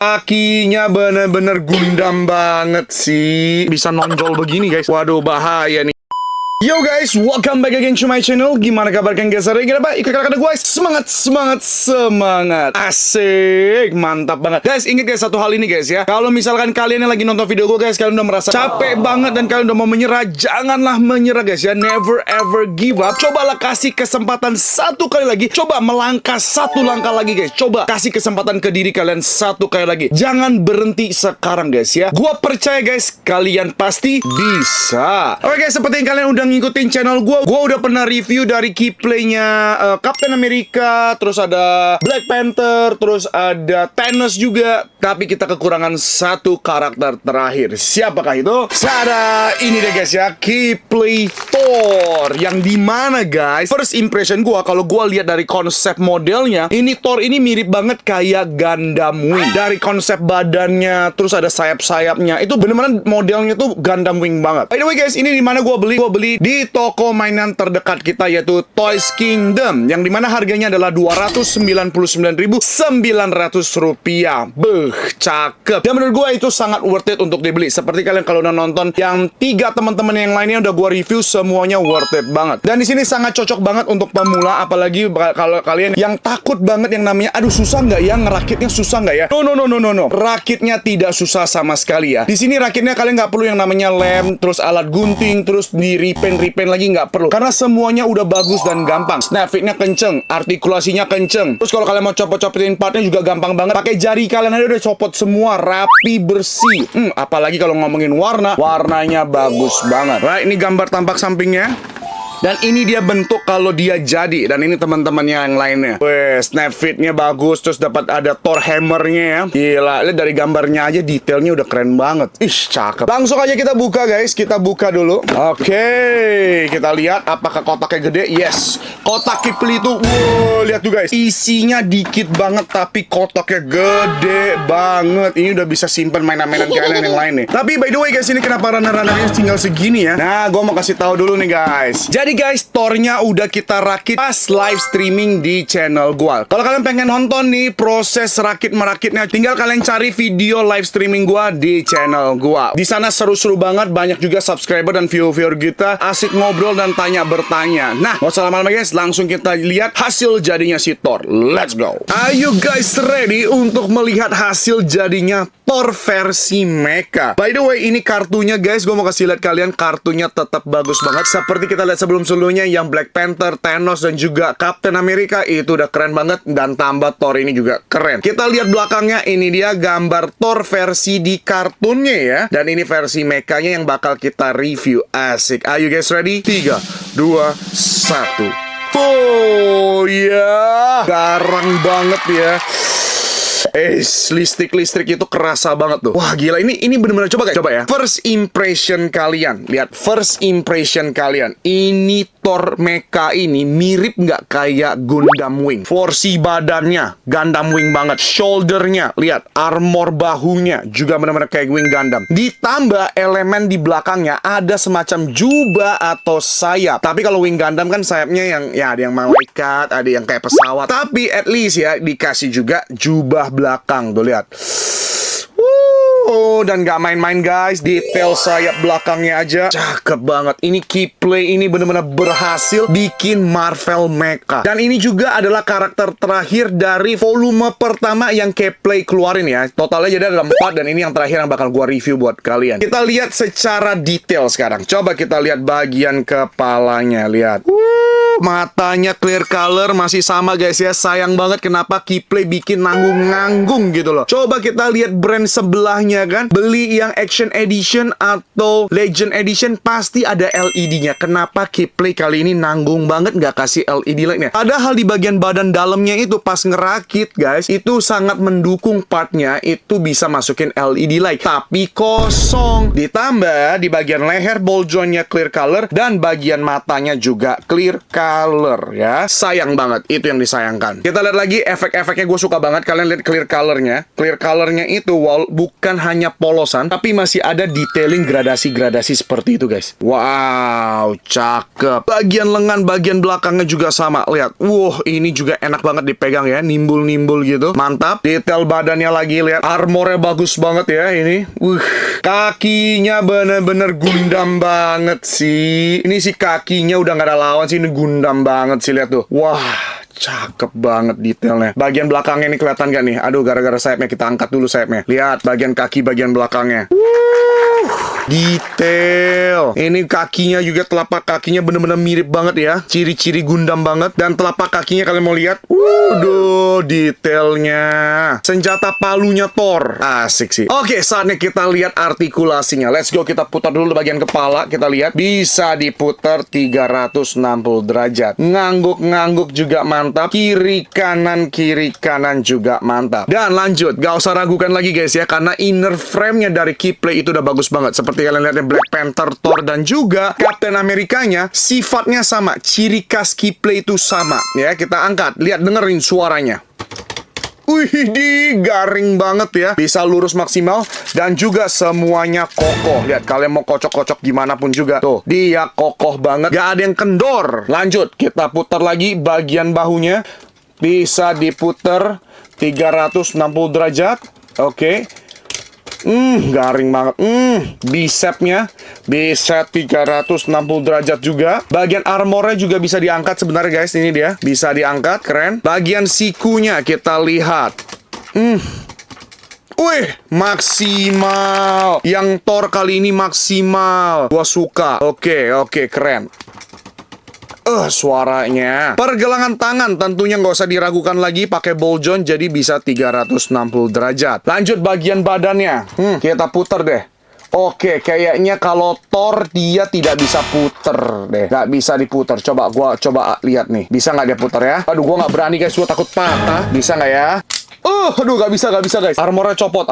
Akinya bener-bener Gundam banget sih. Bisa nonjol begini guys. Waduh, bahaya nih. Yo guys, welcome back again to my channel. Gimana kabar kalian guys? Hari ini apa? Ikut kata gue semangat, semangat, semangat. Asik, mantap banget. Guys, ingat guys satu hal ini guys ya. Kalau misalkan kalian yang lagi nonton video gue guys, kalian udah merasa capek banget dan kalian udah mau menyerah, janganlah menyerah guys ya. Never ever give up. Cobalah kasih kesempatan satu kali lagi. Coba melangkah satu langkah lagi guys. Coba kasih kesempatan ke diri kalian satu kali lagi. Jangan berhenti sekarang guys ya. Gua percaya guys, kalian pasti bisa. Oke guys, seperti yang kalian udah ngikutin channel gue udah pernah review dari keyplaynya Captain America, terus ada Black Panther, terus ada Thanos juga. Tapi kita kekurangan satu karakter terakhir. Siapakah itu? Sada, ini deh guys ya, keyplay Thor. Yang dimana guys, first impression gue, kalau gue lihat dari konsep modelnya, ini Thor ini mirip banget kayak Gundam Wing. Dari konsep badannya, terus ada sayap-sayapnya, itu bener-bener modelnya tuh Gundam Wing banget. By the way guys, ini dimana gue beli? Gue beli di toko mainan terdekat kita, yaitu Toys Kingdom, yang dimana harganya adalah Rp299.900. Beuh, cakep. Dan menurut gue itu sangat worth it untuk dibeli. Seperti kalian kalau udah nonton yang 3 teman-teman yang lainnya udah gue review, semuanya worth it banget. Dan di sini sangat cocok banget untuk pemula, apalagi kalau kalian yang takut banget yang namanya aduh susah nggak ya, ngerakitnya susah nggak ya? No. Rakitnya tidak susah sama sekali ya. Di sini rakitnya kalian nggak perlu yang namanya lem, terus alat gunting, terus di repaint lagi, nggak perlu, karena semuanya udah bagus dan gampang. Snap fitnya kenceng, artikulasinya kenceng. Terus kalau kalian mau copot-copotin partnya juga gampang banget. Pakai jari kalian aja udah copot semua, rapi, bersih. Apalagi kalau ngomongin warnanya bagus banget. Right, ini gambar tampak sampingnya. Dan ini dia bentuk kalau dia jadi. Dan ini teman-temannya yang lainnya. Weh, snap fitnya bagus. Terus dapat ada Thor hammernya ya. Gila, lihat dari gambarnya aja detailnya udah keren banget. Ih, cakep. Langsung aja kita buka guys. Kita buka dulu. Oke, kita lihat apakah kotaknya gede. Yes, kotak keyplay itu, wow, lihat tuh guys, isinya dikit banget tapi kotaknya gede banget. Ini udah bisa simpen mainan-mainan kalian yang lain nih. Tapi by the way guys, ini kenapa runner-runnernya tinggal segini ya? Nah, gue mau kasih tahu dulu nih guys. Jadi guys, Thor-nya udah kita rakit pas live streaming di channel gua. Kalau kalian pengen nonton nih proses rakit-merakitnya, tinggal kalian cari video live streaming gua di channel gua. Di sana seru-seru banget, banyak juga subscriber dan viewer kita asik ngobrol dan tanya bertanya. Nah, gak usah lama-lama guys, langsung kita lihat hasil jadinya si Thor. Let's go. Are you guys ready untuk melihat hasil jadinya Thor versi mecha? By the way, ini kartunya guys, gua mau kasih lihat kalian, kartunya tetap bagus banget. Seperti kita lihat sebelumnya yang Black Panther, Thanos, dan juga Captain America itu udah keren banget. Dan tambah Thor ini juga keren. Kita lihat belakangnya, ini dia gambar Thor versi di kartunnya ya. Dan ini versi mechanya yang bakal kita review. Asik. Are you guys ready? 3, 2, 1. Oh ya, garang banget ya. Listrik itu kerasa banget tuh. Wah gila, ini bener-bener, coba ya. First impression kalian, lihat first impression kalian. Ini Thor mecha ini mirip nggak kayak Gundam Wing? Porsi badannya Gundam Wing banget. Shouldernya, lihat armor bahunya juga bener-bener kayak Wing Gundam. Ditambah elemen di belakangnya ada semacam jubah atau sayap. Tapi kalau Wing Gundam kan sayapnya yang ya ada yang malaikat, ada yang kayak pesawat. Tapi at least ya dikasih juga jubah belakang, tuh lihat. Dan gak main-main guys, detail sayap belakangnya aja cakep banget. Ini keyplay ini bener-bener berhasil bikin Marvel mecha. Dan ini juga adalah karakter terakhir dari volume pertama yang keyplay keluarin ya. Totalnya jadi ada 4, dan ini yang terakhir yang bakal gua review buat kalian. Kita lihat secara detail sekarang. Coba kita lihat bagian kepalanya, lihat. Matanya clear color masih sama guys ya. Sayang banget kenapa keyplay bikin nanggung-nanggung gitu loh. Coba kita lihat brand sebelahnya kan. Beli yang Action Edition atau Legend Edition pasti ada LED-nya. Kenapa keyplay kali ini nanggung banget nggak kasih LED light-nya? Padahal di bagian badan dalamnya itu pas ngerakit guys, itu sangat mendukung partnya, itu bisa masukin LED light. Tapi kosong. Ditambah di bagian leher ball joint-nya clear color dan bagian matanya juga clear color. color ya. Sayang banget, itu yang disayangkan. Kita lihat lagi efek-efeknya, gue suka banget. Kalian lihat clear colornya. Clear colornya itu bukan hanya polosan, tapi masih ada detailing gradasi-gradasi seperti itu guys. Wow, cakep. Bagian lengan, bagian belakangnya juga sama. Lihat, ini juga enak banget dipegang ya. Nimbul-nimbul gitu, mantap. Detail badannya lagi, lihat. Armornya bagus banget ya ini. Kakinya bener-bener Gundam banget sih. Ini sih kakinya udah gak ada lawan sih. Ini Gundam banget sih, lihat tuh. Wah, cakep banget detailnya. Bagian belakangnya ini kelihatan gak nih? Aduh, gara-gara sayapnya, kita angkat dulu sayapnya. Lihat bagian kaki, bagian belakangnya. Detail. Ini kakinya juga, telapak kakinya bener-bener mirip banget ya. Ciri-ciri Gundam banget. Dan telapak kakinya kalian mau lihat. Waduh, detailnya. Senjata palunya Thor. Asik sih. Oke, saatnya kita lihat artikulasinya. Let's go, kita putar dulu bagian kepala. Kita lihat. Bisa diputar 360 derajat. Ngangguk-ngangguk juga mantap. Kiri kanan juga mantap. Dan lanjut, gak usah ragukan lagi guys ya. Karena inner frame-nya dari Keyplate itu udah bagus banget. Seperti kalian lihat Black Panther, Thor, dan juga Captain Amerikanya, sifatnya sama. Ciri khas Keyplate itu sama. Ya, kita angkat. Lihat, dengerin suaranya. Wih, garing banget ya. Bisa lurus maksimal. Dan juga semuanya kokoh. Lihat, kalian mau kocok-kocok gimana pun juga. Tuh, dia kokoh banget. Gak ada yang kendor. Lanjut, kita putar lagi bagian bahunya. Bisa diputar 360 derajat. Oke. Garing banget. Bicepnya bisa 360 derajat juga. Bagian armornya juga bisa diangkat sebenarnya guys. Ini dia, bisa diangkat, keren. Bagian sikunya kita lihat. Wih, maksimal. Yang Thor kali ini maksimal. Gua suka. Oke, keren. Suaranya. Pergelangan tangan tentunya nggak usah diragukan lagi, pakai ball joint jadi bisa 360 derajat. Lanjut bagian badannya. Kita puter deh. Oke, kayaknya kalau Thor dia tidak bisa puter deh. Nggak bisa diputer. Gua coba lihat nih. Bisa nggak dia puter ya? Aduh, gua nggak berani guys. Gua takut patah. Bisa nggak ya? Aduh, nggak bisa guys. Armornya copot.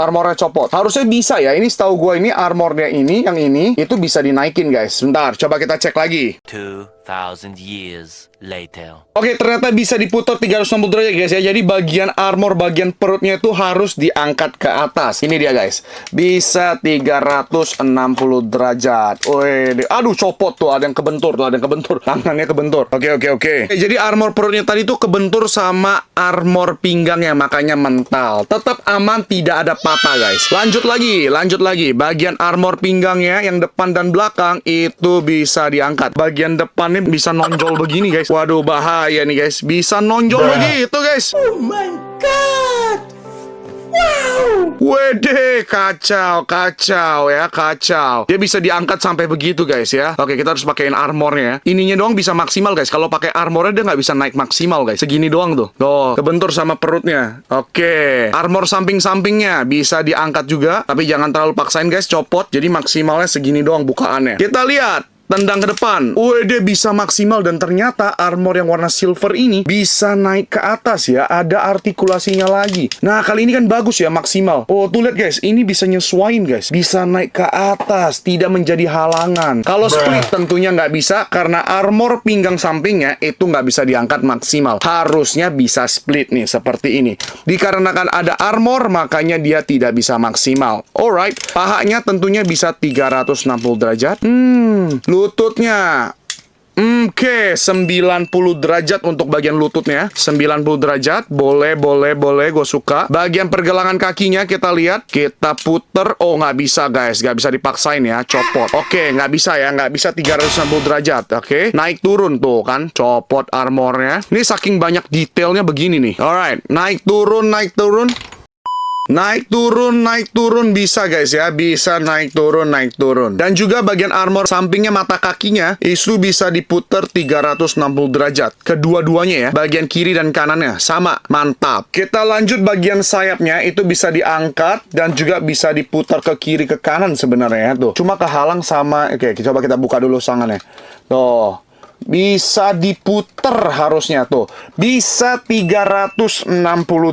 Harusnya bisa ya. Ini setahu gua ini armornya ini, yang ini itu bisa dinaikin guys. Bentar, coba kita cek lagi. 2,000 years later. Oke, ternyata bisa diputar 360 derajat guys ya. Jadi bagian armor, bagian perutnya itu harus diangkat ke atas. Ini dia guys. Bisa 360 derajat. Aduh, copot tuh. Ada yang kebentur. Tangannya kebentur. Oke. Jadi armor perutnya tadi tuh kebentur sama armor pinggangnya. Makanya mental. Tetap aman, tidak ada patah guys. Lanjut lagi. Bagian armor pinggangnya yang depan dan belakang itu bisa diangkat. Bagian depannya bisa nonjol begini guys. Waduh, bahaya nih guys. Bisa nonjol begitu guys. Oh my god. Wow. Wede, kacau ya, kacau. Dia bisa diangkat sampai begitu guys ya. Oke, kita harus pakein armornya. Ininya doang bisa maksimal guys. Kalau pakai armornya dia nggak bisa naik maksimal guys. Segini doang tuh. Kebentur sama perutnya. Oke, armor samping-sampingnya bisa diangkat juga. Tapi jangan terlalu paksain guys, copot. Jadi maksimalnya segini doang bukaannya. Kita lihat. Tendang ke depan. Dia bisa maksimal. Dan ternyata armor yang warna silver ini bisa naik ke atas ya. Ada artikulasinya lagi. Nah, kali ini kan bagus ya, maksimal. Tuh lihat guys. Ini bisa nyesuain guys. Bisa naik ke atas. Tidak menjadi halangan. Kalau split tentunya nggak bisa. Karena armor pinggang sampingnya itu nggak bisa diangkat maksimal. Harusnya bisa split nih. Seperti ini. Dikarenakan ada armor, makanya dia tidak bisa maksimal. Alright. Pahanya tentunya bisa 360 derajat. Lututnya. Oke, 90 derajat untuk bagian lututnya. 90 derajat. Boleh. Gue suka. Bagian pergelangan kakinya kita lihat. Kita puter. Nggak bisa guys. Nggak bisa dipaksain ya. Copot. Oke, nggak bisa ya. Nggak bisa 360 derajat. Oke. Naik turun tuh kan. Copot armornya. Ini saking banyak detailnya begini nih. Alright. Naik turun. Naik turun bisa guys ya. Bisa naik turun. Dan juga bagian armor sampingnya, mata kakinya itu bisa diputar 360 derajat. Kedua-duanya ya. Bagian kiri dan kanannya sama. Mantap. Kita lanjut bagian sayapnya. Itu bisa diangkat dan juga bisa diputar ke kiri ke kanan sebenarnya ya. Tuh. Cuma kehalang sama. Oke, coba kita buka dulu sangannya. Tuh. Bisa diputer harusnya tuh. Bisa 360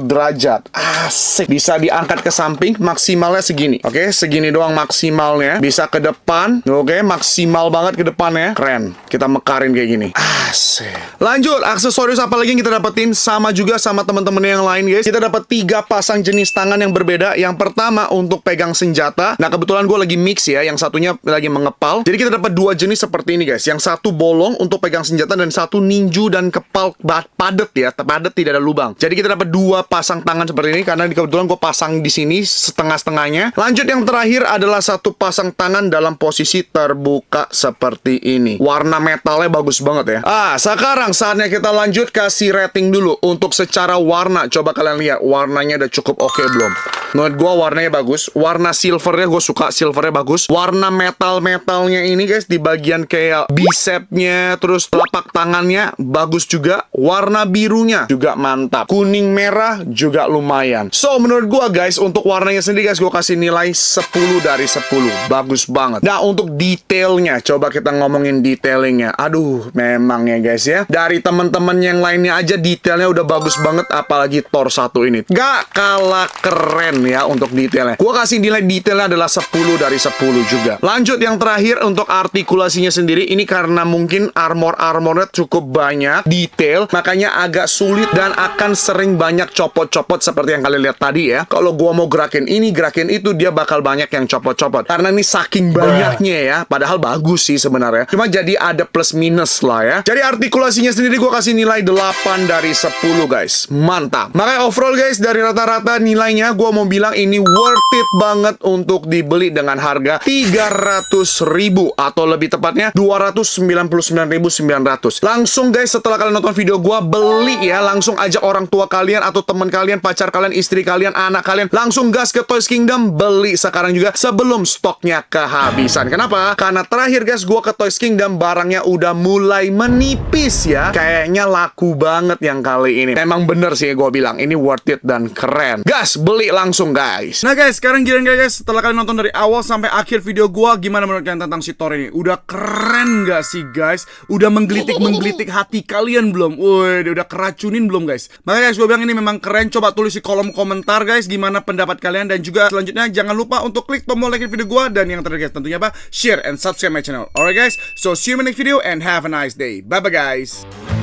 derajat. Asik. Bisa diangkat ke samping, maksimalnya segini. Oke, segini doang maksimalnya. Bisa ke depan. Oke, maksimal banget ke depannya. Keren. Kita mekarin kayak gini. Asik. Lanjut, aksesoris apa lagi yang kita dapetin? Sama juga sama teman-teman yang lain, guys. Kita dapat 3 pasang jenis tangan yang berbeda. Yang pertama untuk pegang senjata. Nah, kebetulan gue lagi mix ya. Yang satunya lagi mengepal. Jadi kita dapat 2 jenis seperti ini, guys. Yang satu bolong untuk pegang senjata dan satu ninju dan kepal padet ya, padet tidak ada lubang. Jadi kita dapat 2 pasang tangan seperti ini karena kebetulan gue pasang di sini setengah-setengahnya. Lanjut yang terakhir adalah satu pasang tangan dalam posisi terbuka seperti ini. Warna metalnya bagus banget ya. Sekarang saatnya kita lanjut kasih rating dulu untuk secara warna. Coba kalian lihat warnanya udah cukup oke belum? Menurut gue warnanya bagus. Warna silvernya gue suka, silvernya bagus. Warna metalnya ini guys di bagian kayak bicepnya, terus telapak tangannya bagus juga. Warna birunya juga mantap. Kuning merah juga lumayan. So menurut gue guys untuk warnanya sendiri guys gue kasih nilai 10 dari 10. Bagus banget. Nah untuk detailnya coba kita ngomongin detailingnya. Aduh memang ya guys ya. Dari teman-teman yang lainnya aja detailnya udah bagus banget. Apalagi Thor 1 ini. Gak kalah keren ya untuk detailnya. Gue kasih nilai detailnya adalah 10 dari 10 juga. Lanjut yang terakhir untuk artikulasinya sendiri. Ini karena mungkin armornya cukup banyak detail, makanya agak sulit dan akan sering banyak copot-copot seperti yang kalian lihat tadi ya. Kalau gua mau gerakin ini, gerakin itu, dia bakal banyak yang copot-copot. Karena ini saking banyaknya ya. Padahal bagus sih sebenarnya. Cuma jadi ada plus minus lah ya. Jadi artikulasinya sendiri gua kasih nilai 8 dari 10 guys. Mantap. Makanya overall guys dari rata-rata nilainya gua mau bilang ini worth it banget untuk dibeli dengan harga 300.000 atau lebih tepatnya 299.900. Langsung guys setelah kalian nonton video gua beli ya, langsung ajak orang tua kalian atau teman kalian, pacar kalian, istri kalian, anak kalian, langsung gas ke Toys Kingdom, beli sekarang juga sebelum stoknya kehabisan. Kenapa? Karena terakhir guys gua ke Toys Kingdom barangnya udah mulai menipis ya. Kayaknya laku banget yang kali ini. Memang bener sih gua bilang ini worth it dan keren. Gas, beli langsung guys. Nah guys, sekarang giliran guys setelah kalian nonton dari awal sampai akhir video gua, gimana menurut kalian tentang si Thor ini? Udah keren gak sih guys? Udah menggelitik hati kalian belum? Woi, udah keracunin belum guys? Makanya guys gue bilang ini memang keren. Coba tulis di kolom komentar guys gimana pendapat kalian. Dan juga selanjutnya jangan lupa untuk klik tombol like video gue. Dan yang terakhir guys tentunya apa? Share and subscribe my channel. Alright guys, so see you in the next video and have a nice day. Bye bye guys.